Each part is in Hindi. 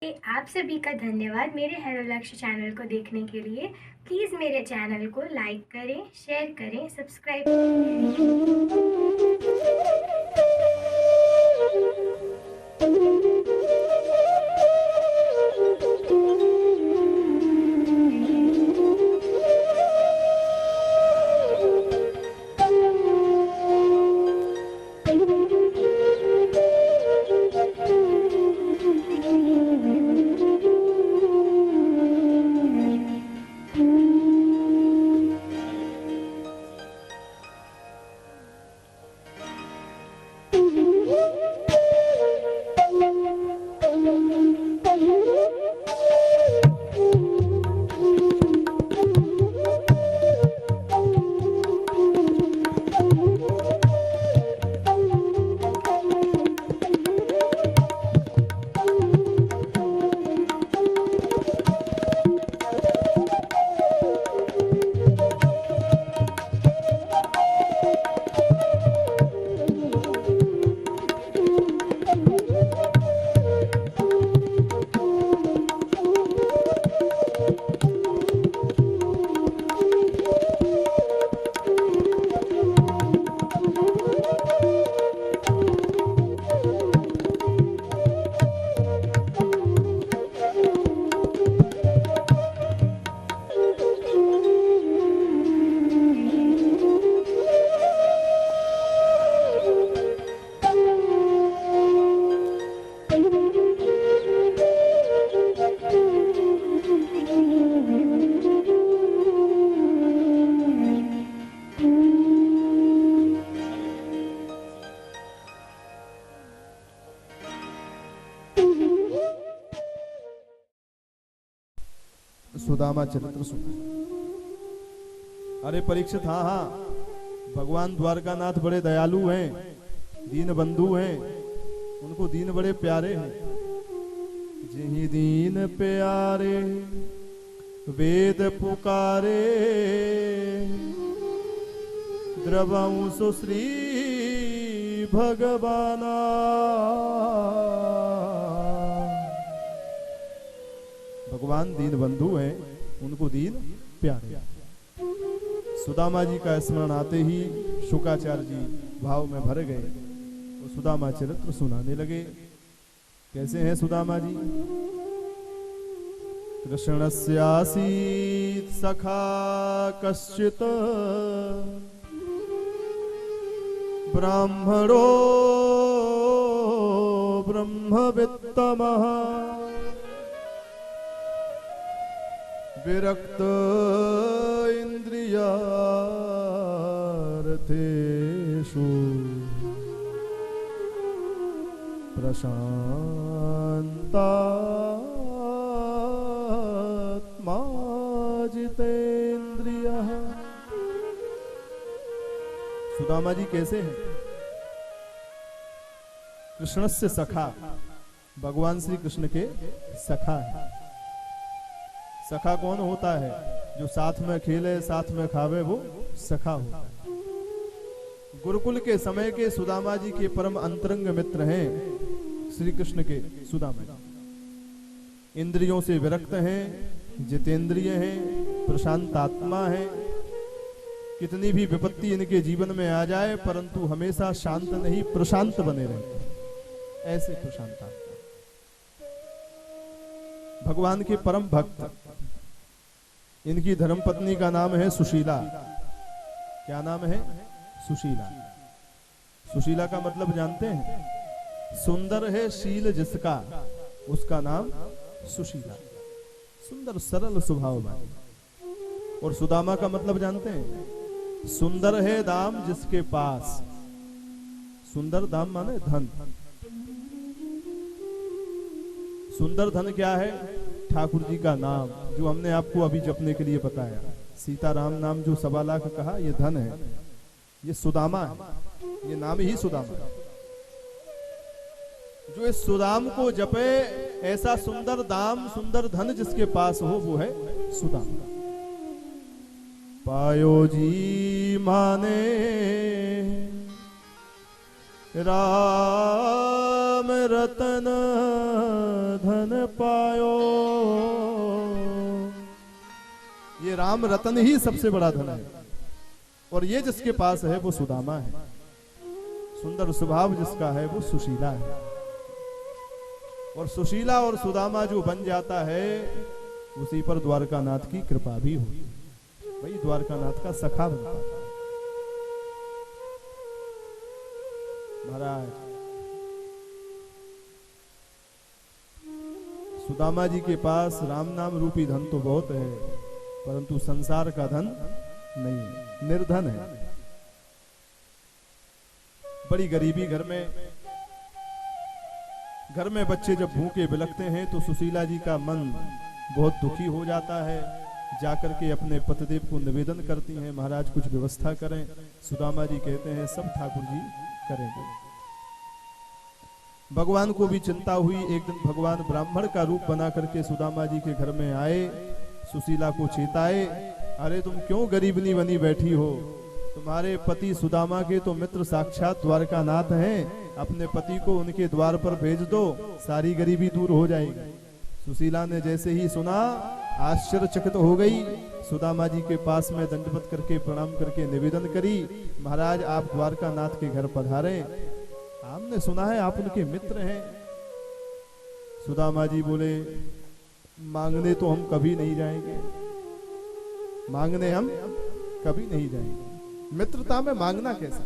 आप सभी का धन्यवाद मेरे हेलो लक्ष्य चैनल को देखने के लिए। प्लीज़ मेरे चैनल को लाइक करें, शेयर करें, सब्सक्राइब सुदामा चरित्र सुना। अरे परीक्षित, हाँ हाँ, भगवान द्वारकानाथ बड़े दयालु हैं, दीन बंधु हैं, उनको दीन बड़े प्यारे हैं। जिहि दीन प्यारे वेद पुकारे, द्रवं सुश्री भगवाना। भगवान दीन बंधु हैं, उनको दीन प्यारे। सुदामा जी का स्मरण आते ही शुकाचार्य जी भाव में भर गए, वो सुदामा चरित्र सुनाने लगे। कैसे हैं सुदामा जी? कृष्णस्यासीत् सखा कश्चित् ब्राह्मणो ब्रह्मवित्तमः विरक्त इंद्रियार्थेषु प्रशान्तात्मा जितेन्द्रियः। सुदामा जी कैसे हैं? कृष्णस्य सखा, भगवान श्री कृष्ण के सखा है। सखा कौन होता है? जो साथ में खेले, साथ में खावे, वो सखा होता है। गुरुकुल के समय के सुदामा जी के परम अंतरंग मित्र हैं श्री कृष्ण के सुदामा जी। इंद्रियों से विरक्त हैं, जितेंद्रिय हैं, प्रशांत आत्मा हैं। कितनी भी विपत्ति इनके जीवन में आ जाए परंतु हमेशा शांत नहीं, प्रशांत बने रहते, ऐसे प्रशांत आत्मा। भगवान के परम भक्त। इनकी धर्मपत्नी का नाम है सुशीला। क्या नाम है? सुशीला। सुशीला का मतलब जानते हैं? सुंदर है शील जिसका, उसका नाम सुशीला। सुंदर सरल स्वभाव वाली। और सुदामा का मतलब जानते हैं? सुंदर है दाम जिसके पास। सुंदर दाम माने धन। सुंदर धन क्या है? ठाकुर जी का नाम, जो हमने आपको अभी जपने के लिए बताया। सीताराम नाम जो 1.25 लाख कहा, ये धन है, ये सुदामा है, ये नाम ही सुदामा है। जो इस सुदाम को जपे, ऐसा सुंदर दाम, सुंदर धन जिसके पास हो, वो है सुदामा। पायो जी माने राम राम रतन धन पायो। ये राम रतन ही सबसे बड़ा धन है, और ये जिसके पास है वो सुदामा है। सुंदर स्वभाव जिसका है वो सुशीला है, और सुशीला और सुदामा जो बन जाता है उसी पर द्वारकानाथ की कृपा भी होती है, वही द्वारकानाथ का सखा बनता है। महाराज सुदामा जी के पास राम नाम रूपी धन तो बहुत है, परंतु संसार का धन नहीं, निर्धन है। बड़ी गरीबी घर में बच्चे जब भूखे बिलखते हैं तो सुशीला जी का मन बहुत दुखी हो जाता है। जाकर के अपने पतिदेव को निवेदन करती हैं, महाराज कुछ व्यवस्था करें। सुदामा जी कहते हैं सब ठाकुर जी करेंगे। भगवान को भी चिंता हुई। एक दिन भगवान ब्राह्मण का रूप बना करके सुदामा जी के घर में आए, सुशीला को चेताए, अरे तुम क्यों गरीबनी बनी बैठी हो? तुम्हारे पति सुदामा के तो मित्र साक्षात द्वारकानाथ हैं, अपने पति को उनके द्वार पर भेज दो, सारी गरीबी दूर हो जाएगी। सुशीला ने जैसे ही सुना आश्चर्यचकित हो गई। सुदामा जी के पास में दंडवत करके प्रणाम करके निवेदन करी, महाराज आप द्वारकानाथ के घर पधारे, हमने सुना है आप उनके मित्र हैं। सुदामा जी बोले मांगने तो हम कभी नहीं जाएंगे, मांगने हम कभी नहीं जाएंगे, मित्रता में मांगना कैसा?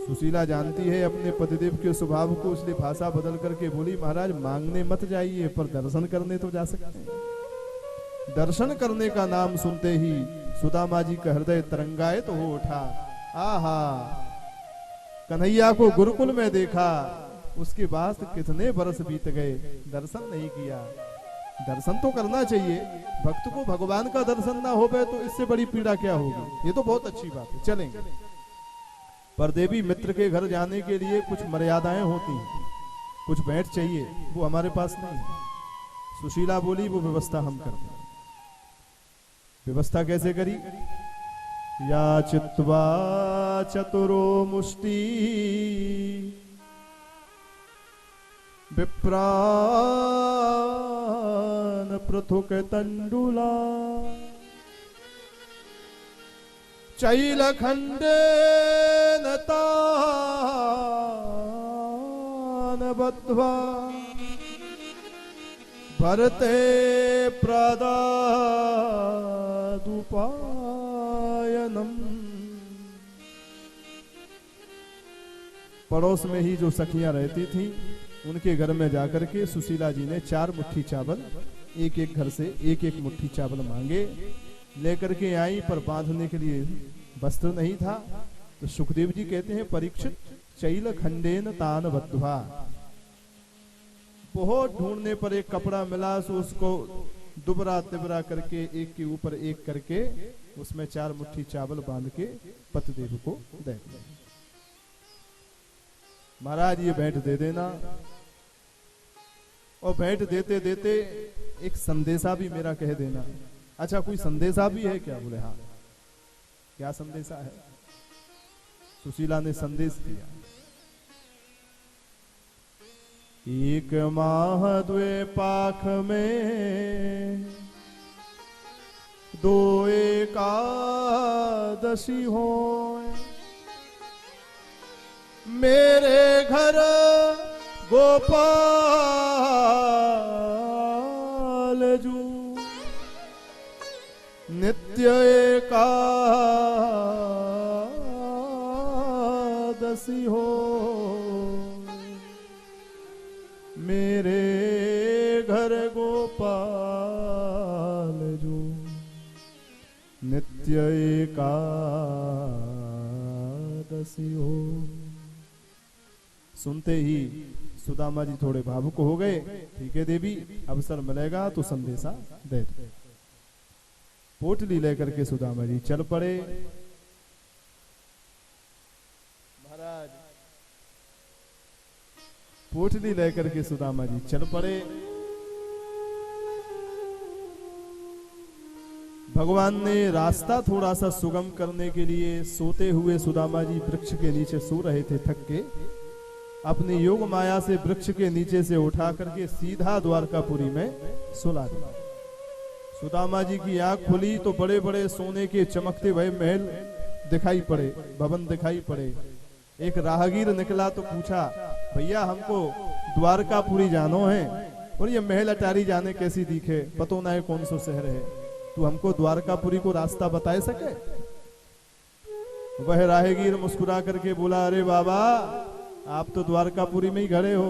सुशीला जानती है अपने पतिदेव के स्वभाव को, इसलिए भाषा बदल करके बोली महाराज मांगने मत जाइए, पर दर्शन करने तो जा सकते हैं। दर्शन करने का नाम सुनते ही सुदामा जी का हृदय तरंगायित तो हो उठा। आहा, कन्हैया को गुरुकुल में देखा, उसके बाद कितने बरस बीत गए, दर्शन नहीं किया। दर्शन तो करना चाहिए, भक्त को भगवान का दर्शन ना हो पाए तो इससे बड़ी पीड़ा क्या होगी। ये तो बहुत अच्छी बात है, चलेंगे। पर देवी मित्र के घर जाने के लिए कुछ मर्यादाएं होती हैं, कुछ भेंट चाहिए, वो हमारे पास नहीं है। सुशीला बोली वो व्यवस्था हम करते हैं। व्यवस्था कैसे करी? या चित्वा चतुरो मुष्टि विप्रान पृथुक तंडुला चैलखंडेन तान बद्ध्वा भरते प्रदादुपायनम। पड़ोस में ही जो सखियां रहती थी उनके घर में जाकर के सुशीला जी ने 4 मुट्ठी चावल, एक एक घर से एक एक मुट्ठी चावल मांगे, लेकर के आई, पर बांधने के लिए वस्त्र नहीं था। तो सुखदेव जी कहते हैं परीक्षित चैल खंडेन तान बद्ध्वा, बहुत ढूंढने पर एक कपड़ा मिला, सो उसको दुबरा तिबरा करके एक के ऊपर एक करके उसमें 4 मुट्ठी चावल बांध के पतिदेव को दे दिया। महाराज ये भेंट दे देना, और भेंट देते देते एक संदेशा भी मेरा कह देना। अच्छा कोई संदेशा भी है क्या? बोले हाँ। क्या संदेशा है? सुशीला ने संदेश दिया, एक माह द्वे पाख में 2 एकादशी हो, मेरे घर गोपाल जू नित्य एकादशी हो, मेरे घर गोपाल जू नित्य एकादशी हो। सुनते ही सुदामा जी थोड़े भावुक हो गए। ठीक है देवी, अवसर मिलेगा तो संदेशा दे दो। पोटली लेकर के सुदामा जी चल पड़े। महाराज पोटली लेकर के सुदामा जी चल पड़े। भगवान ने रास्ता थोड़ा सा सुगम करने के लिए सोते हुए सुदामा जी वृक्ष के नीचे सो रहे थे, थक के अपनी योग माया से वृक्ष के नीचे से उठा करके सीधा द्वारकापुरी में सुला दिया। सुदामा जी की आंख खुली तो बड़े बड़े सोने के चमकते हुए महल दिखाई पड़े, भवन दिखाई पड़े। एक राहगीर निकला तो पूछा, भैया हमको द्वारकापुरी जानो है और ये महल अटारी जाने कैसी दिखे, पतो ना है कौन सा शहर है, तू हमको द्वारकापुरी को रास्ता बताए सके। वह राहगीर मुस्कुरा करके बोला, अरे बाबा आप तो द्वारकापुरी में ही खड़े हो।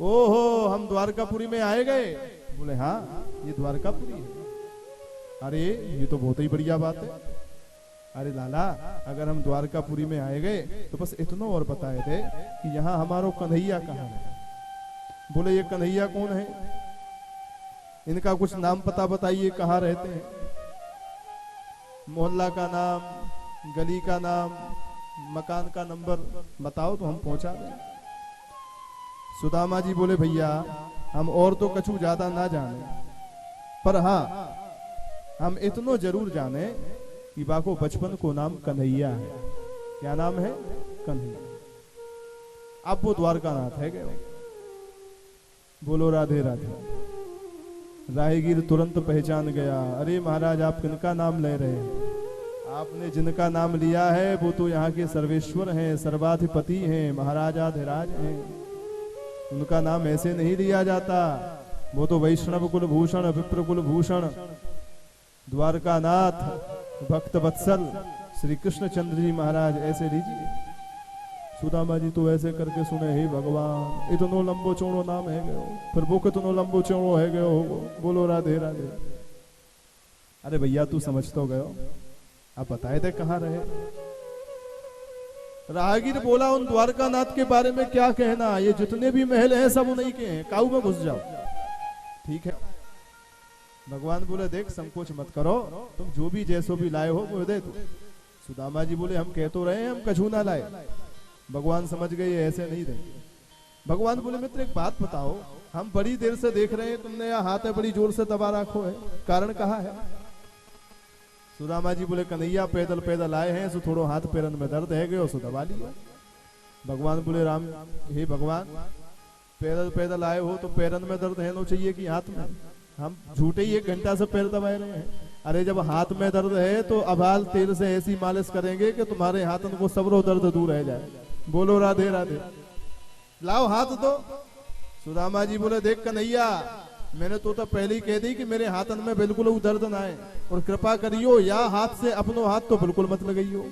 ओहो हम द्वारकापुरी में आए गए। बोले हाँ ये द्वारकापुरी है। अरे ये तो बहुत ही बढ़िया बात है। अरे लाला अगर हम द्वारकापुरी में आए गए तो बस इतना और बताए थे कि यहाँ हमारो कन्हैया कहाँ है। बोले ये कन्हैया कौन है, इनका कुछ नाम पता बताइए, कहाँ रहते हैं, मोहल्ला का नाम, गली का नाम, मकान का नंबर बताओ तो हम पहुंचा दें। सुदामा जी बोले भैया हम और तो कछु ज्यादा ना जाने, पर हाँ हम इतनो जरूर जाने कि बाको बचपन को नाम कन्हैया है। क्या नाम है? कन्हैया। अब वो द्वारकानाथ है गए। बोलो राधे राधे। राहगीर तुरंत पहचान गया, अरे महाराज आप किनका नाम ले रहे हैं? आपने जिनका नाम लिया है वो तो यहाँ के सर्वेश्वर हैं, सर्वाधिपति हैं, महाराजाधिराज हैं। उनका नाम ऐसे नहीं लिया जाता, वो तो वैष्णव कुल भूषण, विप्र कुल भूषण, द्वारकानाथ, भक्त वत्सल श्री कृष्ण चंद्र जी महाराज ऐसे लीजिए। सुदामा जी तो ऐसे करके सुने, हे भगवान इतनो लंबो चौड़ो नाम है गयो, फिर वो कितनो लंबो चौड़ो है गयो। बोलो राधे राधे। अरे भैया तू समझ तो गयो, आप बताए थे कहाँ रहे। राहगीर बोला उन द्वारकानाथ के बारे में क्या कहना, ये जितने भी महल हैं सब उन्हीं के हैं, काऊ में घुस जाओ। ठीक है। भगवान बोले देख संकोच मत करो, तुम जो भी जैसो भी लाए हो वो दे दो। सुदामा जी बोले हम कह तो रहे हैं हम कछू ना लाए। भगवान समझ गए ऐसे नहीं देंगे। भगवान बोले मित्र एक बात बताओ, हम बड़ी देर से देख रहे हैं तुमने यह हाथ है बड़ी जोर से दबा रखो है, कारण कहाँ है? सुदामा जी बोले कन्हैया पैदल पैदल आए हैं, सो थोड़ो हाथ पैरन में दर्द है गयो सो दबा लिया। भगवान बोले राम हे भगवान पैदल पैदल आए हो तो पैरन में दर्द है नो चाहिए कि हाथ में? हम झूठे ही 1 घंटा से पैर दबाए रहे हैं। अरे जब हाथ में दर्द है तो अभाल तेल से ऐसी मालिश करेंगे कि तुम्हारे हाथन को सबरो दर्द दूर रह जाए। बोलो राधे राधे। लाओ हाथ दो। सुदामा जी बोले देख कन्हैया मैंने तो पहले ही कह दी कि मेरे हाथन में बिल्कुल दर्द ना आए, और कृपा करियो या हाथ से अपनो हाथ तो बिल्कुल मत लगाइयो।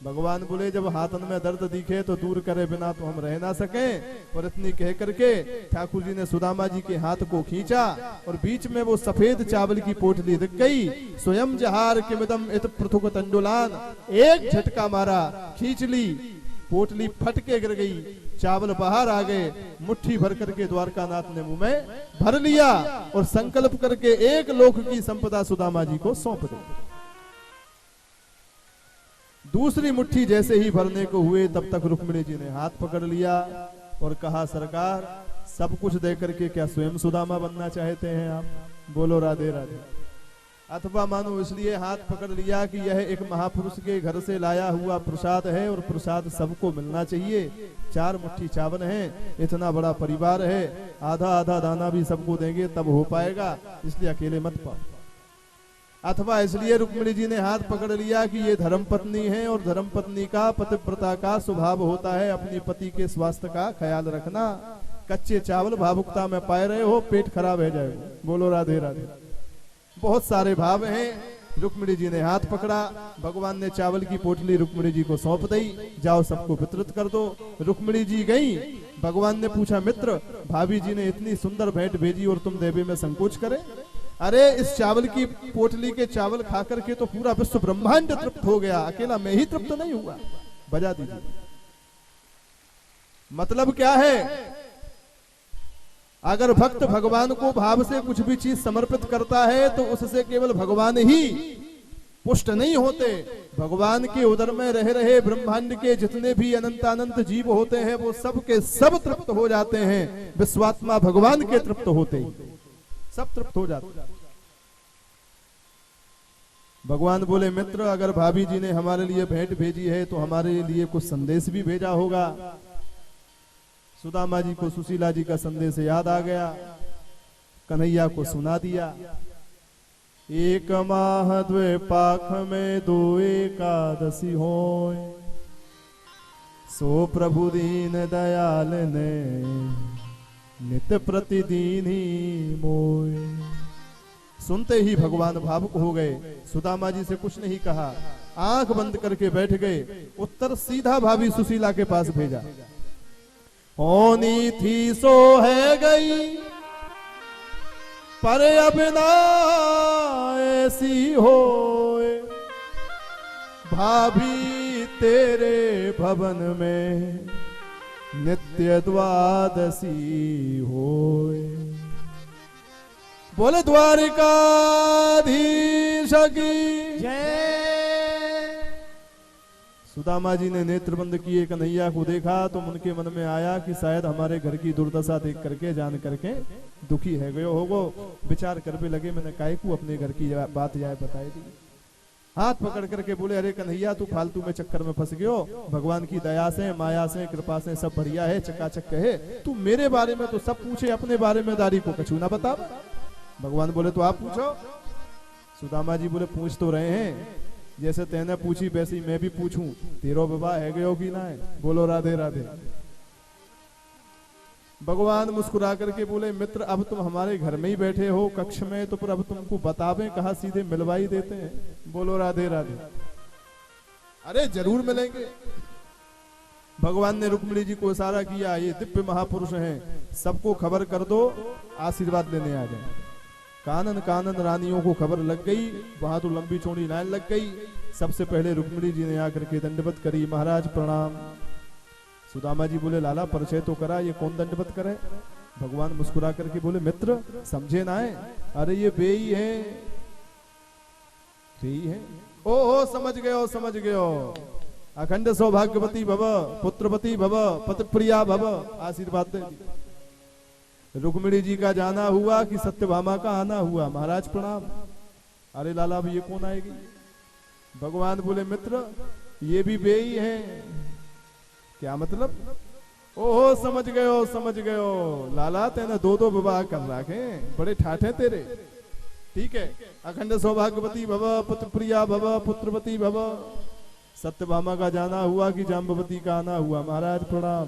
भगवान बोले जब हाथन में दर्द दिखे तो दूर करे बिना तो हम रह ना सके। और इतनी कह करके ठाकुर जी ने सुदामा जी के हाथ को खींचा और बीच में वो सफेद चावल की पोटली दिख गई। स्वयं जहार किमिदम इत पृथुक तंडुलान, एक झटका मारा, खींच ली, पोटली फट के गिर गई, चावल बाहर आ गए। मुट्ठी भर करके द्वारकानाथ ने मुंह में भर लिया और संकल्प करके 1 लोक की संपदा सुदामा जी को सौंप दी। दूसरी मुट्ठी जैसे ही भरने को हुए तब तक रुक्मिणी जी ने हाथ पकड़ लिया और कहा सरकार सब कुछ दे करके क्या स्वयं सुदामा बनना चाहते हैं आप? बोलो राधे राधे। अथवा मानो इसलिए हाथ पकड़ लिया कि यह एक महापुरुष के घर से लाया हुआ प्रसाद है और प्रसाद सबको मिलना चाहिए। 4 मुट्ठी चावल हैं, इतना बड़ा परिवार है, आधा आधा दाना भी सबको देंगे तब हो पाएगा, इसलिए अकेले मत पाओ। अथवा इसलिए रुक्मिणी जी ने हाथ पकड़ लिया कि ये धर्मपत्नी है और धर्मपत्नी का पतिव्रता का स्वभाव होता है अपनी पति के स्वास्थ्य का ख्याल रखना। कच्चे चावल भावुकता में पाए रहे हो पेट खराब हो जाएगा। बोलो राधे राधे। बहुत सारे भाव हैं। रुक्मिणी जी ने हाथ पकड़ा, भगवान ने चावल की पोटली रुक्मिणी जी को सौंप दी, जाओ सबको वितरित कर दो। रुक्मिणी जी गई। भगवान ने पूछा मित्र भाभी जी ने इतनी सुंदर भेंट भेजी और तुम देवे में संकोच करे? अरे इस चावल की पोटली के चावल खा करके तो पूरा विश्व ब्रह्मांड तृप्त हो गया, अकेला मैं ही तृप्त नहीं हुआ। बजा दीजिए। मतलब क्या है? अगर भक्त भगवान को भाव से कुछ भी चीज समर्पित करता है तो उससे केवल भगवान ही पुष्ट नहीं होते, भगवान के उदर में रह रहे ब्रह्मांड के जितने भी अनंत अनंत जीव होते हैं वो सब के सब तृप्त हो जाते हैं। विश्वात्मा भगवान के तृप्त होते ही सब तृप्त हो जाते हैं। भगवान बोले मित्र अगर भाभी जी ने हमारे लिए भेंट भेजी है तो हमारे लिए कुछ संदेश भी भेजा होगा। सुदामा जी को सुशीला जी का संदेश याद आ गया, कन्हैया को सुना दिया। एक माह द्वे पाख में दो एकादशी होय, सो प्रभु दीन दयाल ने नित्य प्रतिदिन ही मोय। सुनते ही भगवान भावुक हो गए, सुदामा जी से कुछ नहीं कहा, आंख बंद करके बैठ गए। उत्तर सीधा भाभी सुशीला के पास भेजा, होनी थी सो है गई, पर अब ना ऐसी होए, भाभी तेरे भवन में नित्य द्वादशी होए। बोले द्वारिकाधीश की जय। सुदामा जी ने नेत्र बंद किए, कन्हैया को देखा तो उनके मन में आया कि शायद हमारे घर की दुर्दशा देख करके जान करके दुखी है गयो होगो। विचार करने लगे, मैंने काय को अपने घर की बात जाए बताई दी। हाथ पकड़ करके बोले, अरे कन्हैया तू फालतू में चक्कर में फंस गयो, भगवान की दया से माया से कृपा से सब बढ़िया है, चकाचक है। तू मेरे बारे में तो सब पूछे, अपने बारे में दारी को कछू ना बता। भगवान बोले तो आप पूछो। सुदामा जी बोले पूछ तो रहे हैं, जैसे तेने पूछी वैसे ही मैं भी पूछूं, तेरो विवाह है गयो कि ना है? बोलो राधे राधे। भगवान मुस्कुरा करके बोले, मित्र अब तुम हमारे घर में ही बैठे हो कक्ष में, तो फिर अब तुमको बतावे कहा, सीधे मिलवाई देते हैं। बोलो राधे राधे। अरे जरूर मिलेंगे। भगवान ने रुक्मिणी जी को इशारा किया, ये दिव्य महापुरुष हैं, सबको खबर कर दो, आशीर्वाद लेने आ जाए। कानन कानन रानियों को खबर लग गई, वहां तो लंबी चौड़ी लाइन लग गई। सबसे पहले रुक्मिणी जी ने आकर के दंडवत करी, महाराज प्रणाम। सुदामा जी बोले, लाला परिचय तो करा, ये कौन दंडवत करे? भगवान मुस्कुरा करके बोले, मित्र समझे ना है, अरे ये बेई है, बेई है। ओ समझ गयो समझ गयो। अखंड सौभाग्यवती भव, पुत्रवती भव, पतिप्रिया भव, आशीर्वाद दे दी। रुक्मिणी जी का जाना हुआ कि सत्यभामा का आना हुआ, महाराज प्रणाम। अरे लाला अब ये कौन आएगी? भगवान बोले, मित्र ये भी बेई है। क्या मतलब? ओहो समझ गयो समझ गयो, लाला तेने दो दो विवाह कर रखे, बड़े ठाठे तेरे। ठीक है, अखंड सौभाग्यवती भव, पुत्रप्रिया भव, पुत्रवती भव। सत्यभामा का जाना हुआ कि जाम्बवती का आना हुआ, महाराज प्रणाम।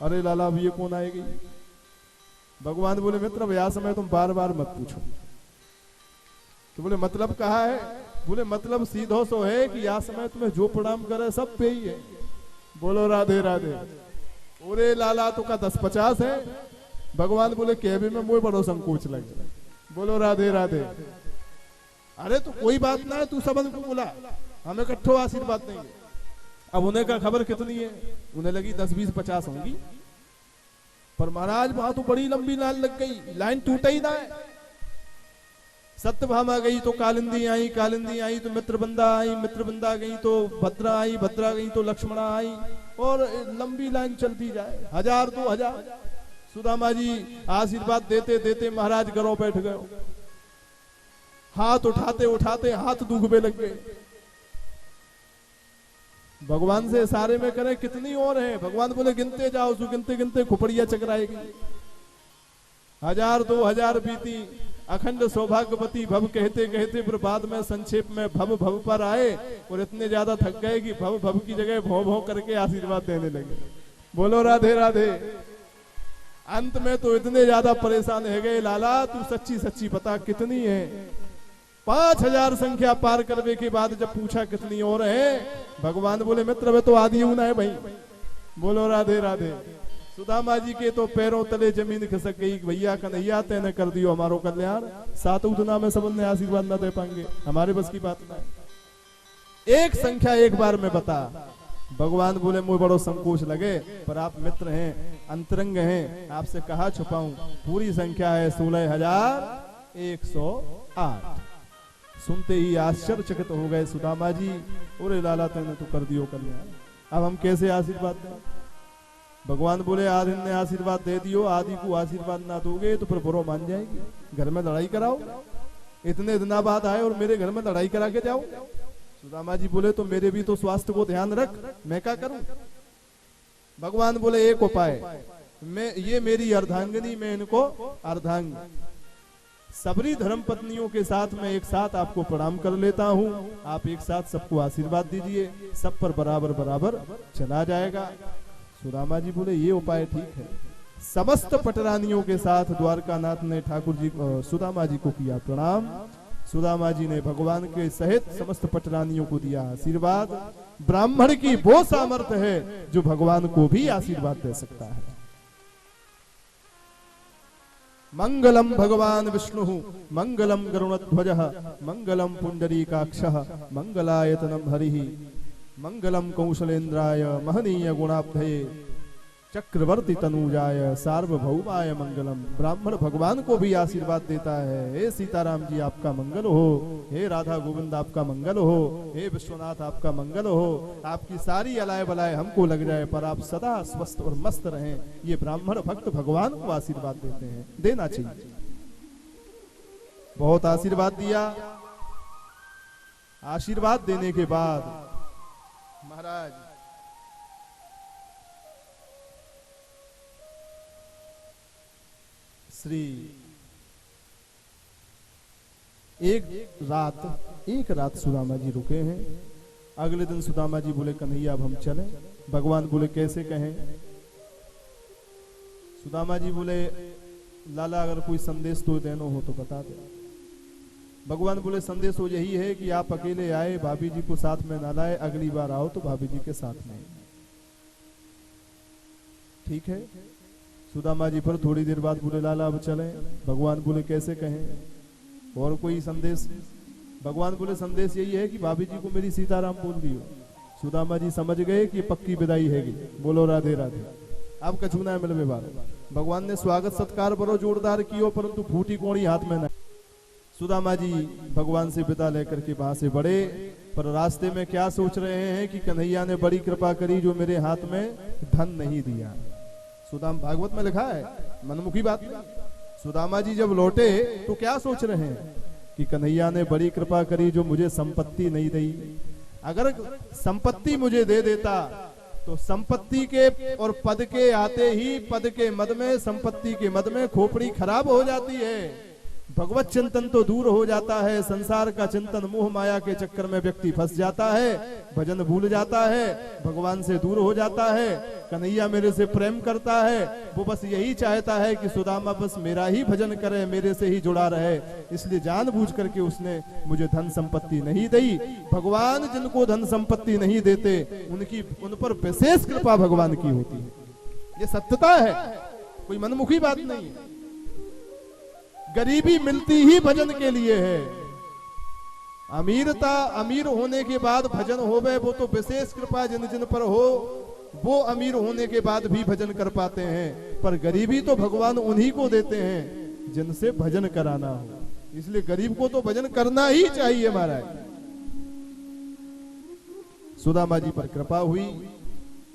अरे लाला अब ये कौन आएगी? भगवान बोले, मित्र अब यह समय तुम बार बार मत पूछो। तो बोले मतलब कहा है? बोले मतलब सीधो सो है कि यह समय तुम्हें जो प्रणाम करे सब पे ही है। बोलो राधे राधे। ओरे लाला तो का 10-50 है। भगवान बोले कहवे में मुझे बड़ो संकोच लगे। बोलो राधे राधे। अरे तो कोई बात ना है, तू सबन को बोला, हमें कट्ठो आशीर्वाद नहीं है। अब उन्हें का खबर कितनी है? उन्हें लगी 10, 20, 50 होंगी, पर महाराज वहां तो बड़ी लंबी लाइन लग गई, लाइन टूटा ही ना है। सत्यभामा गई तो कालिंदी आई, कालिंदी आई तो मित्रबंदा आई, मित्रबंदा गई तो भद्रा आई, भद्रा गई तो लक्ष्मणा आई, और लंबी लाइन चलती जाए, 1000 2000। सुदामा जी आशीर्वाद देते देते महाराज घरों बैठ गए, हाथ उठाते उठाते हाथ दुखने लग गए। भगवान से इशारे में करे कितनी और है? भगवान बोले गिनते जाओ, सो गिनते गिनते खुपड़िया चकराएगी। 1000 2000 बीती। अखंड सौभाग्यवती भव कहते कहते फिर बाद में संक्षेप में भव भव पर आए, और इतने ज्यादा थक गए कि भव भव की जगह भौ भौ करके आशीर्वाद देने लगे। बोलो राधे राधे। अंत में तो इतने ज्यादा परेशान है गए, लाला तू सच्ची सच्ची बता कितनी है? 5000 संख्या पार करने के बाद जब पूछा कितनी और है, भगवान बोले मित्र वे तो आदि ऊना है भाई। बोलो राधे राधे। सुदामा जी के तो पैरों तले जमीन खिसक गई, भैया कन्हैया तेने कर दियो हमारो कल्याण, सात उतना में सबन ने आशीर्वाद न दे पाएंगे, हमारे बस की बात ना। एक संख्या एक बार में बता। भगवान बोले मुझे बड़ो संकोच लगे, पर आप मित्र हैं, अंतरंग हैं, आपसे कहा छुपाऊं। पूरी संख्या है 16108। सुनते ही आश्चर्यचकित हो गए सुदामा जी। ओरे लाला तेने तो कर दियो कल्याण, अब हम कैसे आशीर्वाद दें? भगवान बोले आदि ने आशीर्वाद दे दियो, आदि को आशीर्वाद ना दोगे तो फिर बुरो मान जाएगी, घर में लड़ाई कराओ। इतने दिना बाद आए और मेरे घर में लड़ाई करा के जाओ। सुदामा जी बोले तो मेरे भी तो स्वास्थ्य को ध्यान रख, मैं क्या करूं? भगवान बोले एक उपाय, मैं ये मेरी अर्धांगिनी, मैं इनको अर्धांग। सबरी धर्म पत्नियों के साथ मैं एक साथ आपको प्रणाम कर लेता हूँ, आप एक साथ सबको आशीर्वाद दीजिए, सब पर बराबर बराबर चला जाएगा। सुदामा जी बोले ये उपाय ठीक है। समस्त पटरानियों के साथ द्वारकानाथ ने ठाकुर जी सुदामा जी को किया प्रणाम। सुदामा जी ने भगवान के सहित समस्त पटरानियों को दिया आशीर्वाद। ब्राह्मण की वो सामर्थ्य है जो भगवान को भी आशीर्वाद दे सकता है। मंगलम भगवान विष्णु, मंगलम गरुणध्वजः, मंगलम पुंडरीकाक्षः, मंगलायतनम हरिः, मंगलम कौशलेन्द्राय महनीय गुणाब्धये, चक्रवर्ती तनुजाय सार्वभौमाय मंगलम। ब्राह्मण भगवान को भी आशीर्वाद देता है, हे सीताराम जी आपका मंगल हो, हे राधा गोविंद आपका मंगल हो, हे विश्वनाथ आपका मंगल हो, आपकी सारी अलाय बलाय हमको लग जाए, पर आप सदा स्वस्थ और मस्त रहें। ये ब्राह्मण भक्त भगवान को आशीर्वाद देते हैं, देना चाहिए। बहुत आशीर्वाद दिया। आशीर्वाद देने के बाद महाराज श्री एक रात सुदामा जी रुके हैं। अगले दिन सुदामा जी बोले कन्हैया अब हम चलें। भगवान बोले कैसे कहें? सुदामा जी बोले लाला अगर कोई संदेश तो देना हो तो बता दे। भगवान बोले संदेश तो यही है कि आप अकेले आए, भाभी जी को साथ में ना लाए, अगली बार आओ तो भाभी जी के साथ में। ठीक है। सुदामा जी पर थोड़ी देर बाद बोले लाला अब चलें। भगवान बोले कैसे कहें? और कोई संदेश? भगवान बोले संदेश यही है कि भाभी जी को मेरी सीताराम बोल दियो। सुदामा जी समझ गए कि पक्की विदाई हैगी। बोलो राधे राधे। अब कछूना है मिलवे बार। भगवान ने स्वागत सत्कार बड़ो जोरदार कियो, परंतु फूटी कोड़ी हाथ में न। सुदामा जी भगवान से विदा लेकर के वहां से बढ़े, पर रास्ते में क्या सोच रहे हैं कि कन्हैया ने बड़ी कृपा करी जो मेरे हाथ में धन नहीं दिया। सुदाम भागवत में लिखा है, मनमुखी बात। सुदामा जी जब लौटे तो क्या सोच रहे हैं कि कन्हैया ने बड़ी कृपा करी जो मुझे संपत्ति नहीं दी। अगर संपत्ति मुझे दे देता तो संपत्ति के और पद के आते ही पद के मद में, संपत्ति के मद में खोपड़ी खराब हो जाती है। भगवत चिंतन तो दूर हो जाता है, संसार का चिंतन मोह माया के चक्कर में व्यक्ति फंस जाता है, भजन भूल जाता है, भगवान से दूर हो जाता है। कन्हैया मेरे से प्रेम करता है, वो बस यही चाहता है कि सुदामा बस मेरा ही भजन करे, मेरे से ही जुड़ा रहे, इसलिए जानबूझ करके उसने मुझे धन संपत्ति नहीं दी। भगवान जिनको धन संपत्ति नहीं देते उन पर विशेष कृपा भगवान की होती है। ये सत्यता है, कोई मनमुखी बात नहीं है। गरीबी मिलती ही भजन के लिए है। अमीर होने के बाद भजन होवे वो तो विशेष कृपा जिन जिन पर हो, वो अमीर होने के बाद भी भजन कर पाते हैं। पर गरीबी तो भगवान उन्हीं को देते हैं जिनसे भजन कराना हो, इसलिए गरीब को तो भजन करना ही चाहिए महाराज। सुदामा जी पर कृपा हुई।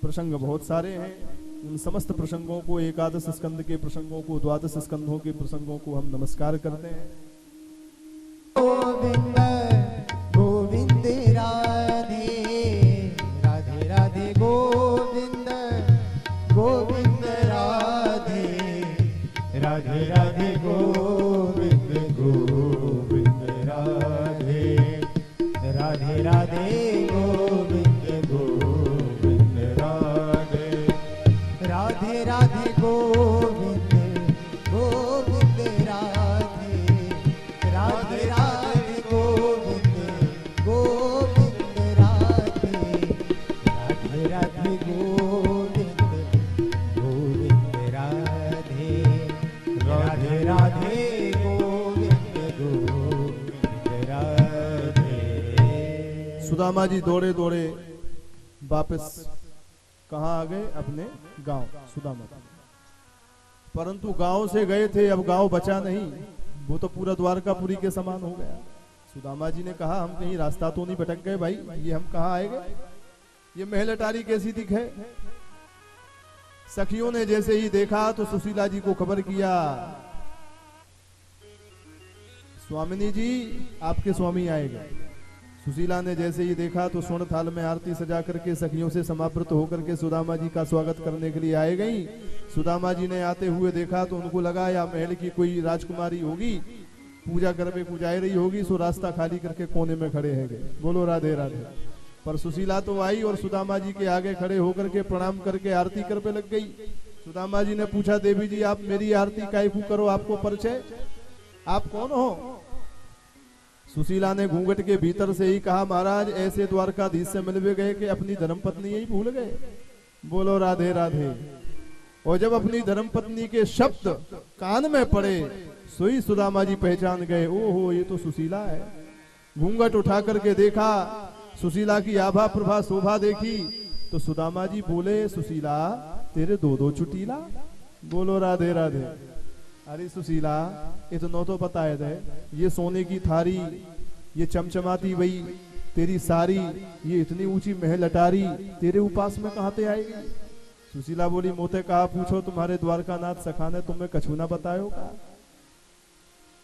प्रसंग बहुत सारे हैं, उन समस्त प्रसंगों को, एकादश स्कंद के प्रसंगों को, द्वादश स्कंदों के प्रसंगों को हम नमस्कार करते हैं। गोविंद गोविंद राधे राधे राधे गोविंद गोविंद राधे राधे राधे गोविंद गोविंद राधे राधे राधे गोविंद गोविंद राधे राधे राधे गोविंद गोविंद राधे राधे राधे गोविंद गोविंद राधे राधे राधे गोविंद गोविंद राधे राधे राधे गोविंद गोविंद राधे। सुदामा जी दौड़े दौड़े वापस कहाँ आ गए? अपने गांव सुदामा। परंतु गांव से गए थे, अब गांव बचा नहीं, वो तो पूरा द्वारकापुरी के समान हो गया। सुदामा जी ने कहा हम कहीं रास्ता तो नहीं भटक गए भाई, ये हम कहाँ आएंगे? ये महल अटारी कैसी दिखे? सखियों ने जैसे ही देखा तो सुशीला जी को खबर किया, स्वामिनी जी आपके स्वामी आएगा। सुशीला ने जैसे ही देखा तो स्वर्ण थाल में आरती सजा करके सखियों से समाप्त होकर के सुदामा जी का स्वागत करने के लिए आए गई। सुदामा जी ने आते हुए देखा तो उनको लगा या महल की कोई राजकुमारी होगी, पूजा घर पे पूजाई रही होगी, सो रास्ता खाली करके कोने में खड़े हैं गए। बोलो राधे राधे। पर सुशीला तो आई और सुदामा जी के आगे खड़े होकर के प्रणाम करके आरती कर पे लग गई। सुदामा जी ने पूछा, देवी जी आप मेरी आरती कायकू करो, आपको परिचय, आप कौन हो? सुशीला ने घूंघट के भीतर से ही कहा, महाराज ऐसे द्वारकाधीश से मिल गए कि अपनी धर्मपत्नी यही भूल गए। बोलो राधे राधे। और जब अपनी धर्मपत्नी के शब्द कान में पड़े सोई सुदामा जी पहचान गए, ओहो ये तो सुशीला है। घूंघट उठा करके देखा, सुशीला की आभा प्रभा शोभा देखी तो सुदामा जी बोले, सुशीला तेरे दो दो चुटीला। बोलो राधे राधे। अरे सुशीला इतना तो पता है, ये सोने की थारी, ये चमचमाती वही तेरी सारी, ये इतनी ऊंची महल अटारी तेरे उपास में कहाँ से आएगी? सुशीला बोली, मोते कहा पूछो तुम्हारे द्वारकानाथ सखा ने तुम्हें कछु ना बतायो का?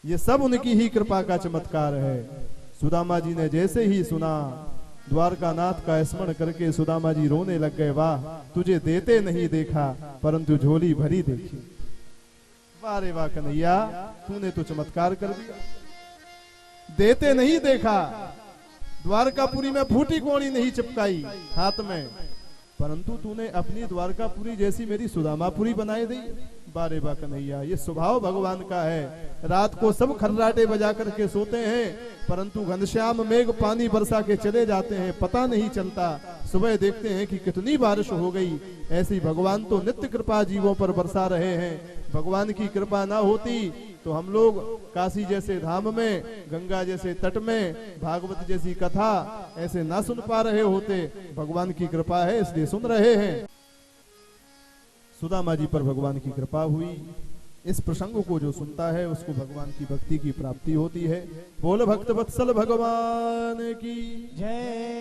ये सब उनकी ही कृपा का चमत्कार है। सुदामा जी ने जैसे ही सुना, द्वारकानाथ का स्मरण करके सुदामा जी रोने लग गए। वाह तुझे देते नहीं देखा परंतु झोली भरी देखी। वाह रे वाह कन्हैया, तूने तो चमत्कार कर दिया। देते नहीं देखा, द्वारकापुरी में फूटी कोड़ी नहीं चिपकाई हाथ में, परंतु तूने अपनी द्वारकापुरी जैसी मेरी सुदामापुरी बनाई दी। बारे बा कन्हैया, ये स्वभाव भगवान का है। रात को सब खर्राटे बजा करके सोते हैं, परंतु घनश्याम मेघ पानी बरसा के चले जाते हैं, पता नहीं चलता। सुबह देखते हैं कि कितनी बारिश हो गई। ऐसी भगवान तो नित्य कृपा जीवों पर बरसा रहे हैं। भगवान की कृपा ना होती तो हम लोग काशी जैसे धाम में, गंगा जैसे तट में भागवत जैसी कथा ऐसे ना सुन पा रहे होते। भगवान की कृपा है इसलिए सुन रहे हैं। सुदामा जी पर भगवान की कृपा हुई। इस प्रसंग को जो सुनता है उसको भगवान की भक्ति की प्राप्ति होती है। बोल भक्त वत्सल भगवान की जय।